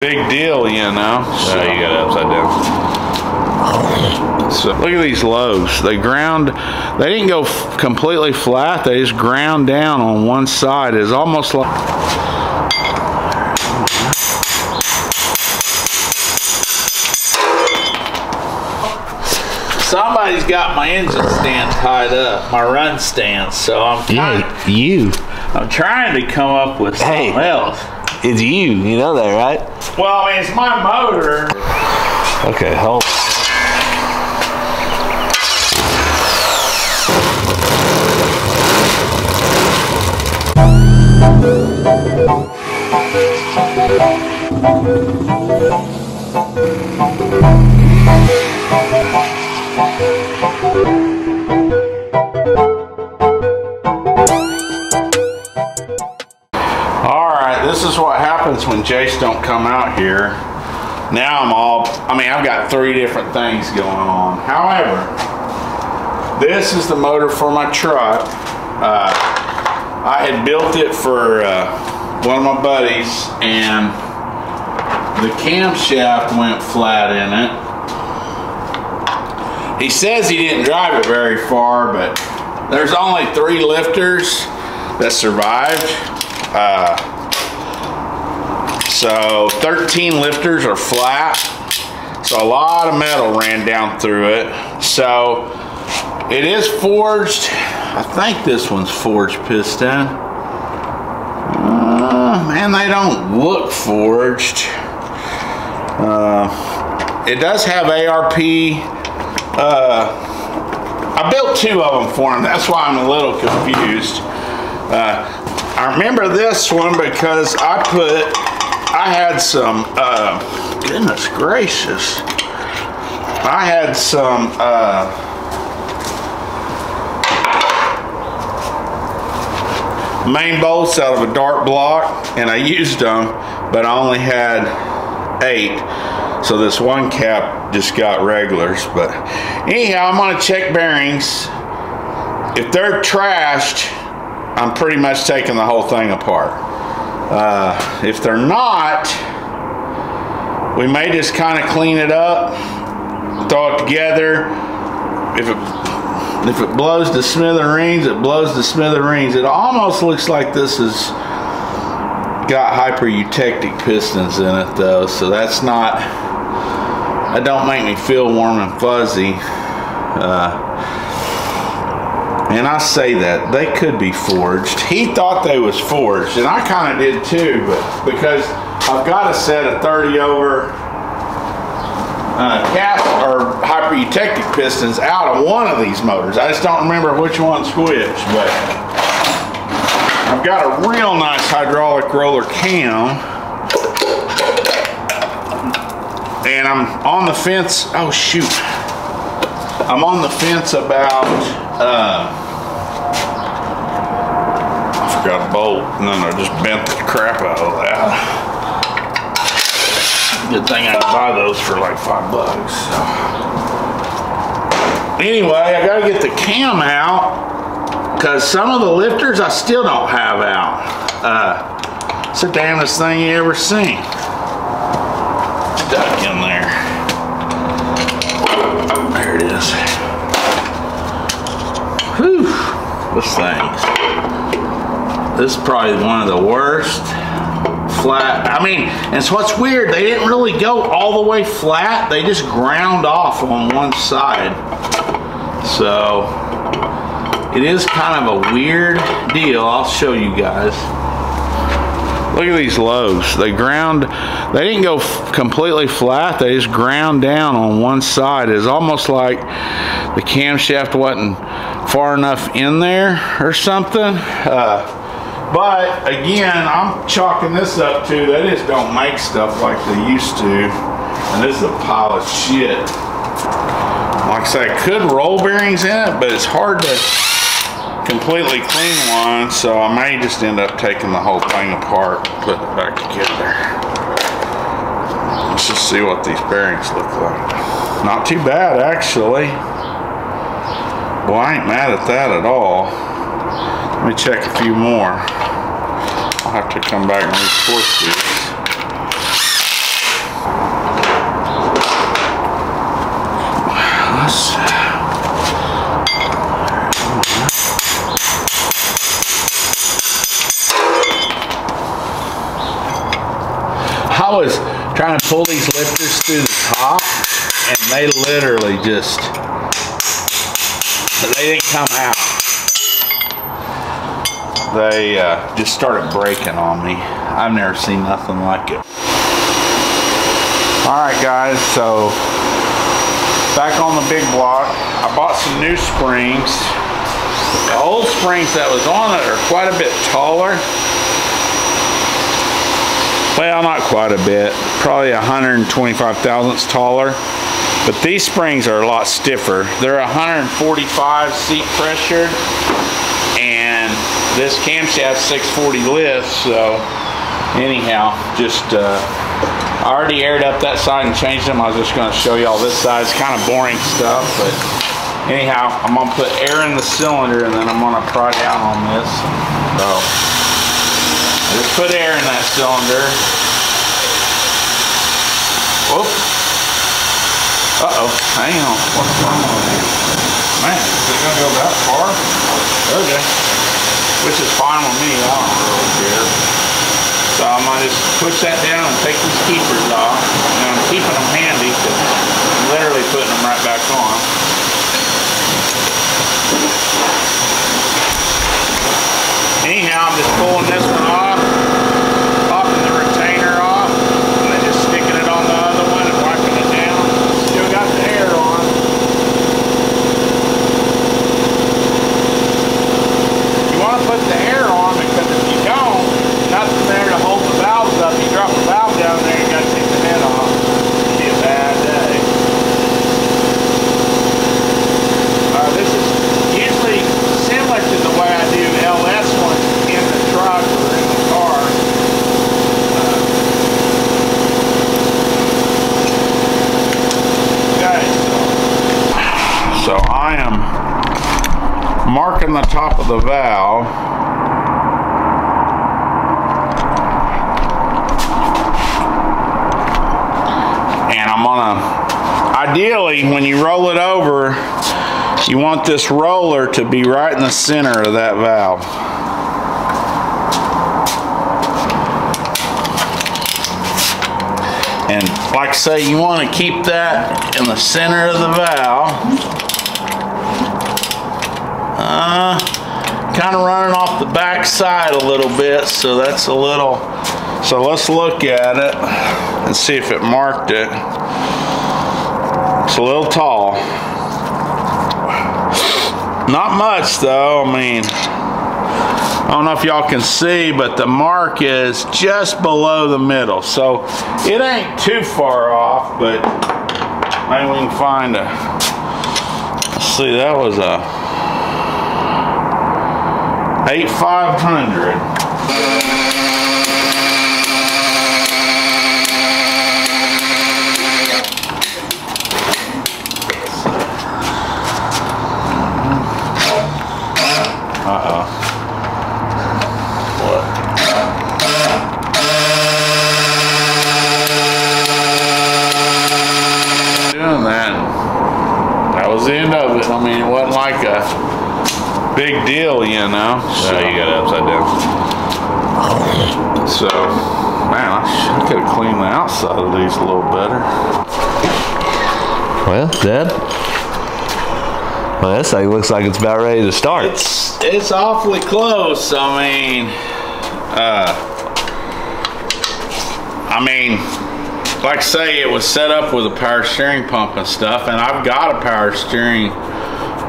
Big deal, you know. So you got it upside down. So look at these loaves. They didn't go completely flat. They just ground down on one side. It's almost like somebody's got my engine stand tied up, my run stand. So I'm trying to come up with something else. It's you know that, right? Well, I mean, it's my motor. Okay, hold. This is what happens when Jace don't come out here. Now I've got 3 different things going on. However, this is the motor for my truck. I had built it for one of my buddies, and the camshaft went flat in it. He says he didn't drive it very far, but there's only 3 lifters that survived. So 13 lifters are flat, so a lot of metal ran down through it. So it is forged. I think this one's forged piston. Man, they don't look forged. It does have ARP. I built 2 of them for him. That's why I'm a little confused. I remember this one because I had some, goodness gracious. I had some, main bolts out of a dart block, and I used them, but I only had 8. So this one cap just got regulars. But anyhow, I'm gonna check bearings. If they're trashed, I'm pretty much taking the whole thing apart. If they're not, we may just kind of clean it up, throw it together. If it blows to smithereens, it blows to smithereens. It almost looks like this has got hyper-eutectic pistons in it though, so that don't make me feel warm and fuzzy. And I say that they could be forged. He thought they was forged, and I kind of did too, but because I've got a set of 30 over cast or hyper-eutectic pistons out of one of these motors. I just don't remember which one's which, but I've got a real nice hydraulic roller cam, and I'm on the fence. Oh shoot, I'm on the fence about I forgot a bolt, and then I just bent the crap out of that. Good thing I could buy those for like $5. So. Anyway, I gotta get the cam out because some of the lifters I still don't have out. It's the damnedest thing you ever seen. Stuck in there. There it is. Whew, this thing's. This is probably one of the worst flat. I mean, and so what's weird, they didn't really go all the way flat. They just ground off on one side. So it is kind of a weird deal. I'll show you guys. Look at these loaves. They didn't go completely flat. They just ground down on one side. It's almost like the camshaft wasn't far enough in there or something. But again, I'm chalking this up to they just don't make stuff like they used to. And this is a pile of shit. Like I say, I could roll bearings in it, but it's hard to completely clean one, so I may just end up taking the whole thing apart and putting it back together. Let's just see what these bearings look like. Not too bad, actually. Well, I ain't mad at that at all. Let me check a few more. I'll have to come back and re-torque these. I was trying to pull these lifters through the top, and they literally just, they didn't come out. They just started breaking on me. I've never seen nothing like it. All right, guys, so back on the big block, I bought some new springs. The old springs that was on it are quite a bit taller. Well, not quite a bit, probably 125 thousandths taller. But these springs are a lot stiffer. They're 145 seat pressured, and this camshaft 640 lifts. So anyhow, just I already aired up that side and changed them. I was just going to show you all this side. It's kind of boring stuff, but anyhow, I'm going to put air in the cylinder, and then I'm going to pry down on this. So just put air in that cylinder. Whoop. Uh-oh, hang on. What's going on here? Man, is it going to go that far? Okay. Which is fine with me. I don't really care. So I'm going to just push that down and take these keepers off. And I'm keeping them handy because I'm literally putting them right back on. Anyhow, I'm just pulling this one off, popping the retainer off, and then just sticking it on the other one and wiping it down. Still got the air on. You want to put the air on because if you don't, nothing there to hold the valves up. You drop the valve down there, you got to take the head off. It'd be a bad day. This is usually similar to the way I do LS ones in the truck or in the car. Okay, so I am marking the top of the valve. And I'm gonna, ideally when you roll it over, you want this roller to be right in the center of that valve. And like I say, you want to keep that in the center of the valve. Kind of running off the back side a little bit, so that's a little, so let's look at it and see if it marked it. It's a little tall. Not much though. I mean, I don't know if y'all can see, but the mark is just below the middle. So it ain't too far off, but maybe we can find a, let's see, that was a 8500. The end of it. I mean, it wasn't like a big deal, you know. So you got it upside down. So, man, I could have cleaned the outside of these a little better. Well, Dad, well, this thing looks like it's about ready to start. It's awfully close. I mean, like I say, it was set up with a power steering pump and stuff, and I've got a power steering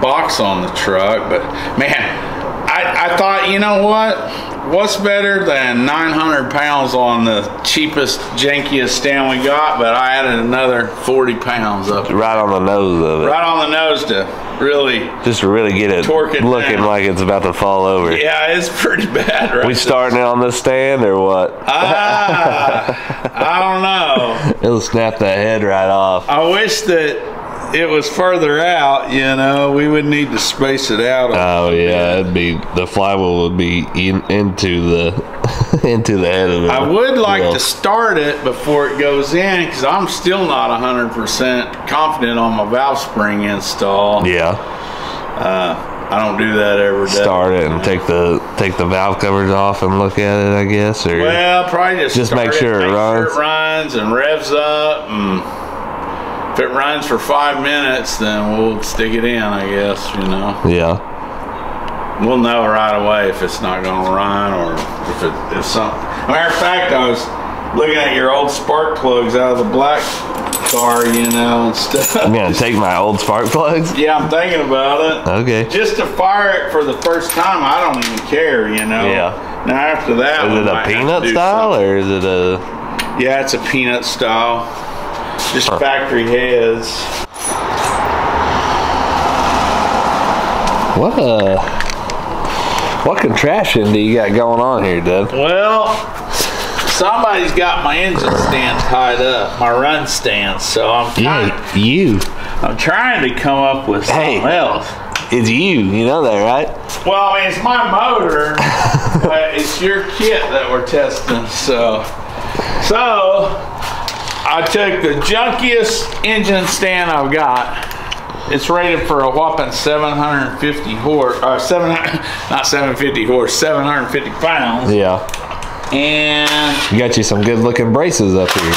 box on the truck, but man, I thought, you know what? What's better than 900 pounds on the cheapest, jankiest stand we got, but I added another 40 pounds up. Right on the nose of it. Right on the nose to really... Just to really get it looking down. Like it's about to fall over. Yeah, it's pretty bad right We starting it on this stand or what? I don't know. It'll snap that head right off. I wish that it was further out, you know. We would need to space it out. Oh yeah, it'd be, the flywheel would be into the into the head of it. I would like to start it before it goes in, because I'm still not 100% confident on my valve spring install. Yeah. I don't do that every day. Start it and take the valve covers off and look at it, I guess, or well, probably just make sure it runs and revs up, and if it runs for 5 minutes, then we'll stick it in, I guess, you know. Yeah. We'll know right away if it's not going to run, or if something. Matter of fact, I was looking at your old spark plugs out of the black car, you know, and stuff. I'm gonna take my old spark plugs? Yeah, I'm thinking about it. Okay. Just to fire it for the first time, I don't even care, you know. Yeah. Now after that, is it a peanut style or is it a? Yeah, it's a peanut style. Just factory heads. What contraption do you got going on here, Deb? Well, somebody's got my engine stand tied up, my run stand, so I'm trying, I'm trying to come up with something else. It's you know that, right? Well, I mean, it's my motor, but it's your kit that we're testing, so I took the junkiest engine stand I've got. It's rated for a whopping 750 horse, not 750 horse, 750 pounds. Yeah. And you got you some good looking braces up here.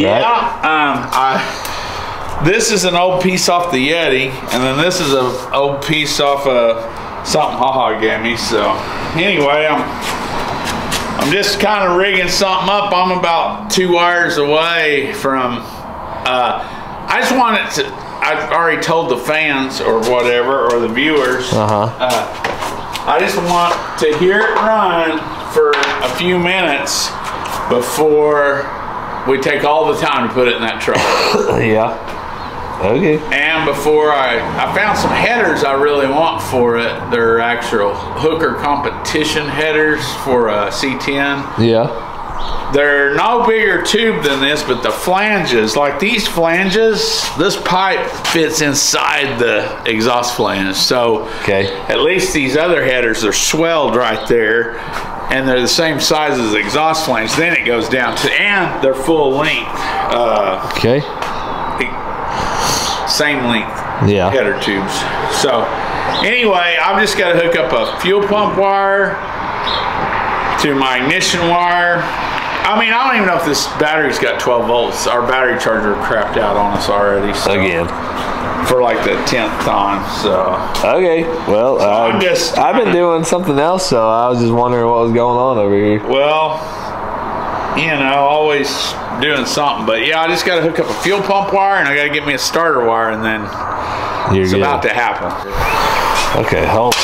Yeah. Right? This is an old piece off the Yeti, and then this is an old piece off of something Haha gave me. So anyway, I'm just kind of rigging something up. I'm about 2 wires away from. I just wanted to. I've already told the fans or whatever, or the viewers. I just want to hear it run for a few minutes before we take all the time to put it in that truck. Yeah. Okay. And before I found some headers I really want for it. They're actual hooker competition headers for a C10. Yeah. They're no bigger tube than this, but the flanges, like these flanges, this pipe fits inside the exhaust flange. So at least these other headers are swelled right there, and they're the same size as the exhaust flange. Then it goes down to, and they're full length. Same length header tubes. So anyway, I've just got to hook up a fuel pump wire to my ignition wire. I mean, I don't even know if this battery's got 12 volts. Our battery charger crapped out on us already. So, again. For like the 10th time, so. Okay, well, I've been doing something else, so I was just wondering what was going on over here. Well, you know, always doing something. But yeah, I just got to hook up a fuel pump wire, and I got to get me a starter wire, and then it's about to happen. Okay, hold on.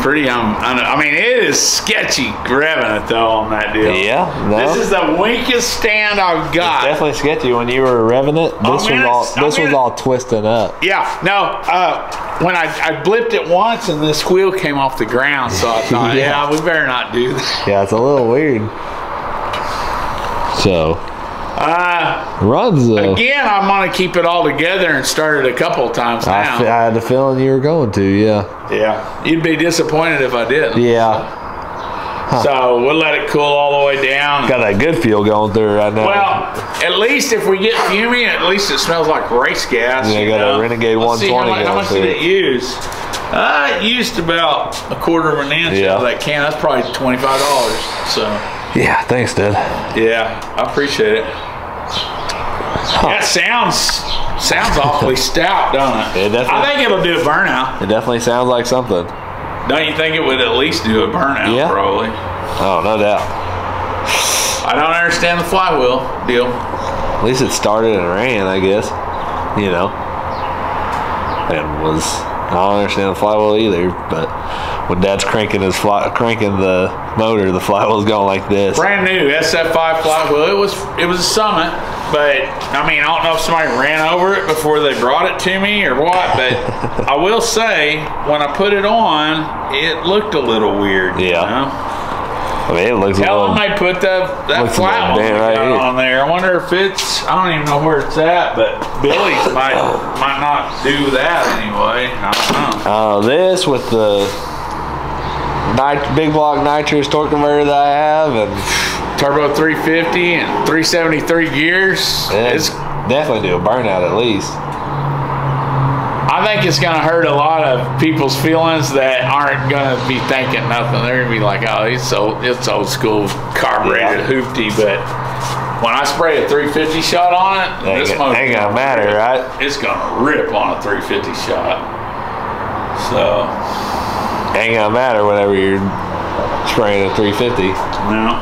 pretty, I mean, it is sketchy revving it though on that deal. Yeah, no. This is the weakest stand I've got. It's definitely sketchy. When you were revving it, this was all twisting up. Yeah, no, when I blipped it once and this wheel came off the ground, so I thought, yeah, we better not do that. Yeah, it's a little weird. So, runs though. Again, I'm gonna keep it all together and start it a couple of times now. I had the feeling you were going to, yeah. Yeah, you'd be disappointed if I didn't. Yeah. So we'll let it cool all the way down. Got that good feel going through right now. Well, at least if we get fuming, at least it smells like race gas. Yeah, you got a Renegade 120. How much did it use? It used about a quarter of an inch out of that can. That's probably $25. So. Yeah, thanks, Dad. Yeah, I appreciate it. That sounds awfully stout, don't it? I think it'll do a burnout. It definitely sounds like something. Don't you think it would at least do a burnout? Yeah. Probably. Oh, no doubt. I don't understand the flywheel deal. At least it started and ran, I guess. You know. And I don't understand the flywheel either, but when Dad's cranking the motor, the flywheel's going like this. Brand new SF5 flywheel. It was a Summit, but I mean, I don't know if somebody ran over it before they brought it to me or what, but I will say when I put it on, it looked a little weird. Yeah. You know? I mean, it looks a little. Tell them they put that flat one right on there. I wonder if it's. I don't even know where it's at, but Billy's might not do that anyway. I don't know. This with the big block nitrous torque converter that I have and turbo 350 and 373 gears. It's definitely do a burnout at least. I think it's going to hurt a lot of people's feelings that aren't going to be thinking nothing. They're going to be like, oh, it's old school carbureted hoopty. But when I spray a 350 shot on it, this motor ain't gonna matter, right? It's going to rip on a 350 shot. So ain't gonna matter whenever you're spraying a 350. No.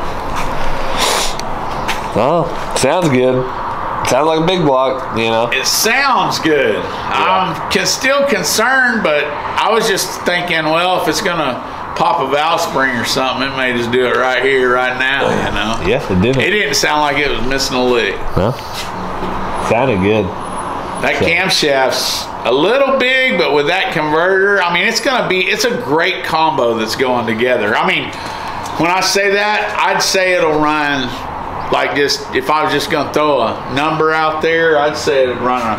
Oh, sounds good. Sounds like a big block, you know. It sounds good. Yeah. I'm still concerned, but I was just thinking, well, if it's gonna pop a valve spring or something, it may just do it right here, right now, you know. Yeah, it didn't. It didn't sound like it was missing a lick. Well, sounded good. That camshaft's a little big, but with that converter, I mean, it's a great combo that's going together. I mean, when I say that, I'd say it'll run like if I was just gonna throw a number out there, I'd say it'd run a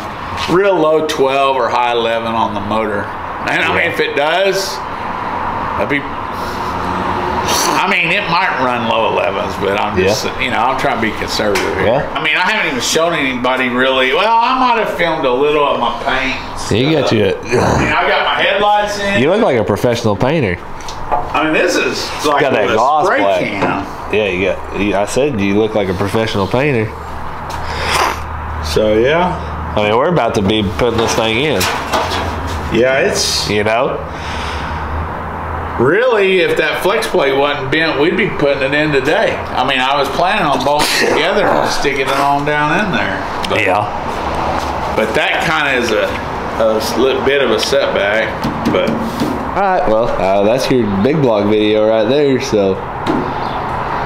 real low 12 or high 11 on the motor. And I mean, if it does, I mean, it might run low 11s, but I'm just, I'm trying to be conservative here. Yeah. I mean, I haven't even shown anybody really. Well, I might have filmed a little of my paint. You got you. I mean, I got my headlights in. You look like a professional painter. I mean, this is like got that a gloss spray black. can. Yeah, I said you look like a professional painter. So yeah. I mean, we're about to be putting this thing in. Yeah, it's. You know. Really, if that flex plate wasn't bent, we'd be putting it in today. I mean, I was planning on bolting it together and sticking it on down in there. But, but that kind of is a little bit of a setback. But all right, well, that's your big block video right there. So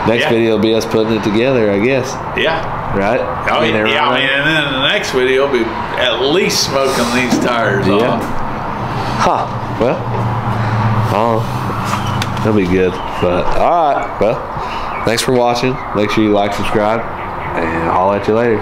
next video will be us putting it together, I guess. Yeah. Right? Oh, yeah. I mean, and then the next video will be at least smoking these tires off. Huh. Well, that'll be good. But all right, well, thanks for watching. Make sure you like, subscribe, and I'll holler at you later.